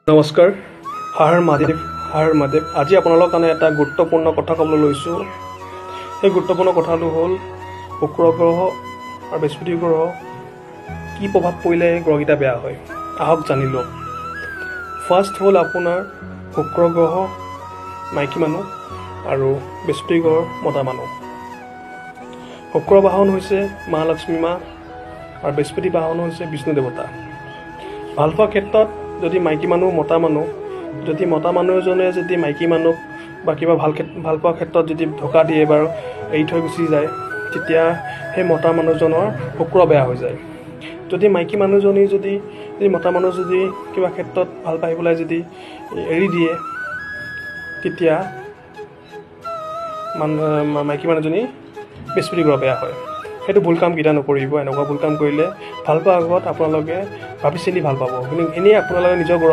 নমস্কাৰ, হৰ মহাদেৱ। আজি আপোনালোকৰ কাৰণে এটা গুৰুত্বপূৰ্ণ কথা ক'বলৈ লৈছোঁ। সেই গুৰুত্বপূৰ্ণ কথাটো হ'ল শুক্ৰ গ্ৰহ আৰু বৃহস্পতি গ্ৰহ কি প্ৰভাৱ পৰিলে এই গ্ৰহকেইটা বেয়া হয়। আহক জানি লওক। ফাৰ্ষ্ট হ'ল আপোনাৰ শুক্ৰ গ্ৰহ মাইকী মানুহ আৰু বৃহস্পতি গ্ৰহ মতা মানুহ। শুক্ৰ বাহন হৈছে মা লক্ষ্মী মা আৰু বৃহস্পতি বাহন হৈছে বিষ্ণু দেৱতা। ভাল পোৱাৰ ক্ষেত্ৰত যদি মাইকী মানুহ মতা মানুহ যদি মতা মানুহ এজনে যদি মাইকী মানুহ বা কিবা ভাল পোৱাৰ ক্ষেত্ৰত যদি ধোকা দিয়ে বা এৰি থৈ গুচি যায়, তেতিয়া সেই মতা মানুহজনৰ শুক্ৰ বেয়া হৈ যায়। যদি মাইকী মানুহজনী যদি মতা মানুহ যদি কিবা ক্ষেত্ৰত ভাল পাই পেলাই যদি এৰি দিয়ে, তেতিয়া মাইকী মানুহজনী বৃহস্পতি গ্ৰহ বেয়া হয়। সেইটো ভুল কাম কেতিয়া নকৰিব। এনেকুৱা ভুল কাম কৰিলে ভাল পোৱাৰ আগত আপোনালোকে ভাবি চিন্তি ভাল পাব। কিন্তু এনেই আপোনালোকে নিজৰ